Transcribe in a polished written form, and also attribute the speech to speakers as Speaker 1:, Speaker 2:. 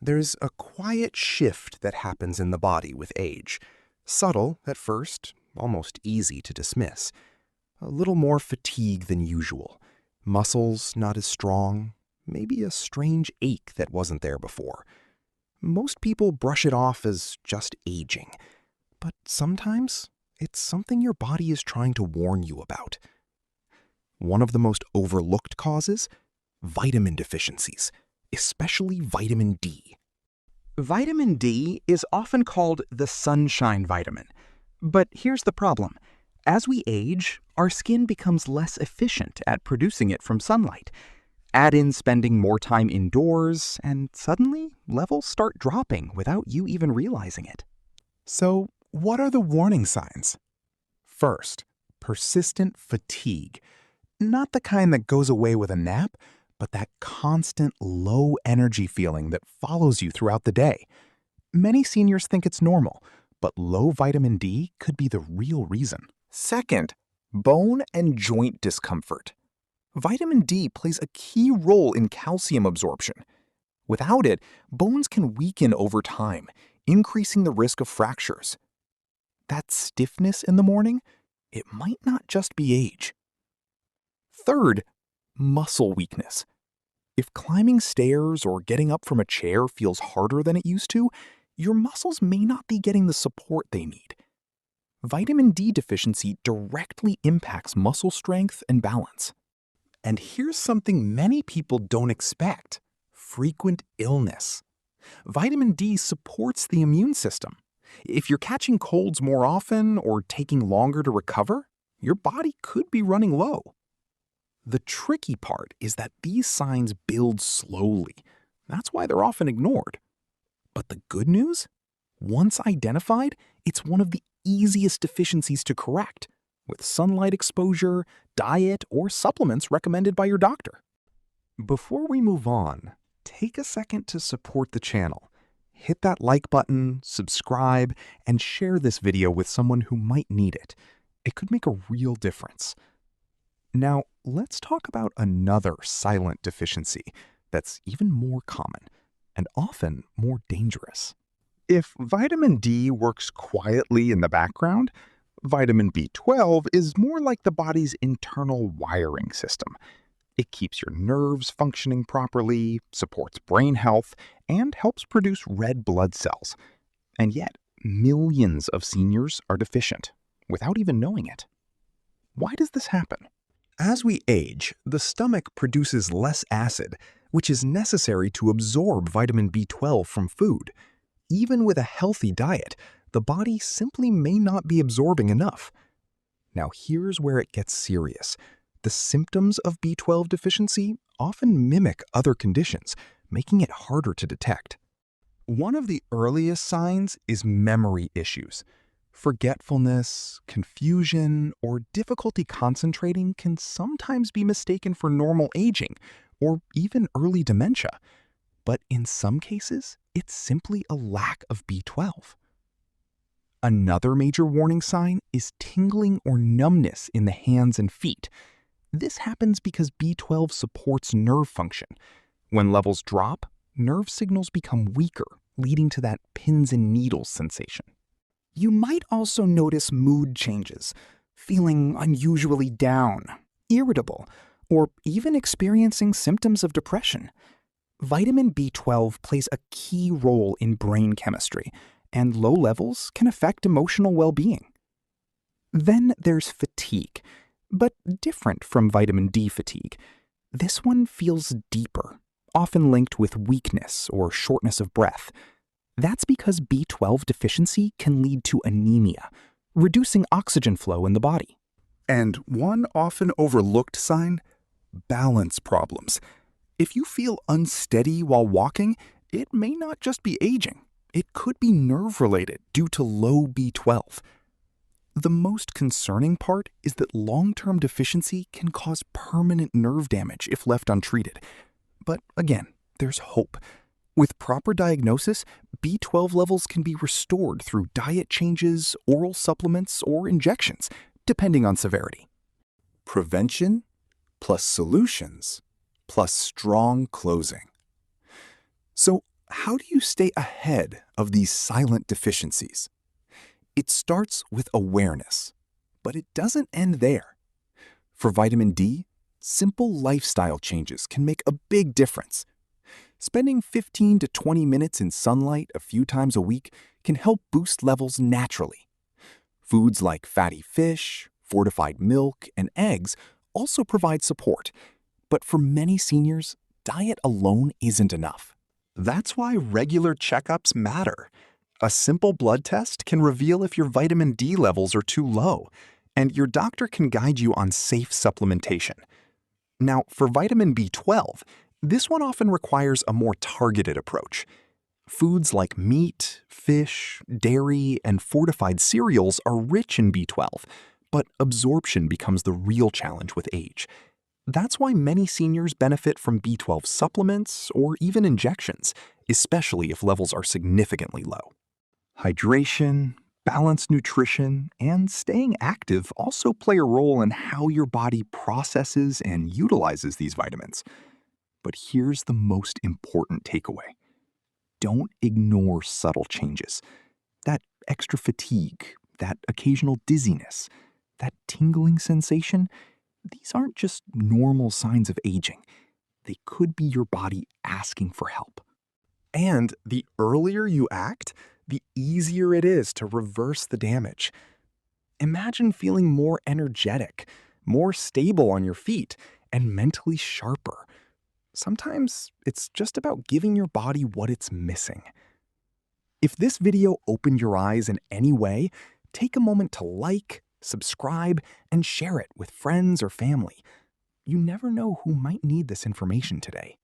Speaker 1: There's a quiet shift that happens in the body with age. Subtle at first, almost easy to dismiss. A little more fatigue than usual. Muscles not as strong. Maybe a strange ache that wasn't there before. Most people brush it off as just aging. But sometimes it's something your body is trying to warn you about. One of the most overlooked causes? Vitamin deficiencies, especially vitamin D.
Speaker 2: Vitamin D is often called the sunshine vitamin. But here's the problem. As we age, our skin becomes less efficient at producing it from sunlight. Add in spending more time indoors, and suddenly levels start dropping without you even realizing it.
Speaker 1: So, what are the warning signs? First, persistent fatigue. Not the kind that goes away with a nap, but that constant low energy feeling that follows you throughout the day. Many seniors think it's normal, but low vitamin D could be the real reason. Second, bone and joint discomfort. Vitamin D plays a key role in calcium absorption. Without it, bones can weaken over time, increasing the risk of fractures. That stiffness in the morning, it might not just be age. Third, muscle weakness. If climbing stairs or getting up from a chair feels harder than it used to, your muscles may not be getting the support they need. Vitamin D deficiency directly impacts muscle strength and balance. And here's something many people don't expect: frequent illness. Vitamin D supports the immune system. If you're catching colds more often or taking longer to recover, your body could be running low. The tricky part is that these signs build slowly. That's why they're often ignored. But the good news? Once identified, it's one of the easiest deficiencies to correct, with sunlight exposure, diet, or supplements recommended by your doctor. Before we move on, take a second to support the channel. Hit that like button, subscribe, and share this video with someone who might need it. It could make a real difference. Now, let's talk about another silent deficiency that's even more common and often more dangerous. If vitamin D works quietly in the background, vitamin B12 is more like the body's internal wiring system. It keeps your nerves functioning properly, supports brain health, and helps produce red blood cells. And yet, millions of seniors are deficient without even knowing it. Why does this happen? As we age, the stomach produces less acid, which is necessary to absorb vitamin B12 from food. Even with a healthy diet, the body simply may not be absorbing enough. Now here's where it gets serious. The symptoms of B12 deficiency often mimic other conditions, making it harder to detect. One of the earliest signs is memory issues. Forgetfulness, confusion, or difficulty concentrating can sometimes be mistaken for normal aging or even early dementia. But in some cases, it's simply a lack of B12. Another major warning sign is tingling or numbness in the hands and feet. This happens because B12 supports nerve function. When levels drop, nerve signals become weaker, leading to that pins and needles sensation. You might also notice mood changes, feeling unusually down, irritable, or even experiencing symptoms of depression. Vitamin B12 plays a key role in brain chemistry, and low levels can affect emotional well-being. Then there's fatigue, but different from vitamin D fatigue. This one feels deeper, often linked with weakness or shortness of breath. That's because B12 deficiency can lead to anemia, reducing oxygen flow in the body. And one often overlooked sign? Balance problems. If you feel unsteady while walking, it may not just be aging. It could be nerve-related due to low B12. The most concerning part is that long-term deficiency can cause permanent nerve damage if left untreated. But again, there's hope. With proper diagnosis, B12 levels can be restored through diet changes, oral supplements, or injections, depending on severity. Prevention plus solutions plus strong closing. So, how do you stay ahead of these silent deficiencies? It starts with awareness, but it doesn't end there. For vitamin D, simple lifestyle changes can make a big difference. Spending 15 to 20 minutes in sunlight a few times a week can help boost levels naturally. Foods like fatty fish, fortified milk, and eggs also provide support. But for many seniors, diet alone isn't enough. That's why regular checkups matter. A simple blood test can reveal if your vitamin D levels are too low, and your doctor can guide you on safe supplementation. Now, for vitamin B12, this one often requires a more targeted approach. Foods like meat, fish, dairy, and fortified cereals are rich in B12, but absorption becomes the real challenge with age. That's why many seniors benefit from B12 supplements or even injections, especially if levels are significantly low. Hydration, balanced nutrition, and staying active also play a role in how your body processes and utilizes these vitamins. But here's the most important takeaway. Don't ignore subtle changes. That extra fatigue, that occasional dizziness, that tingling sensation, these aren't just normal signs of aging. They could be your body asking for help. And the earlier you act, the easier it is to reverse the damage. Imagine feeling more energetic, more stable on your feet, and mentally sharper. Sometimes it's just about giving your body what it's missing. If this video opened your eyes in any way, take a moment to like, subscribe, and share it with friends or family. You never know who might need this information today.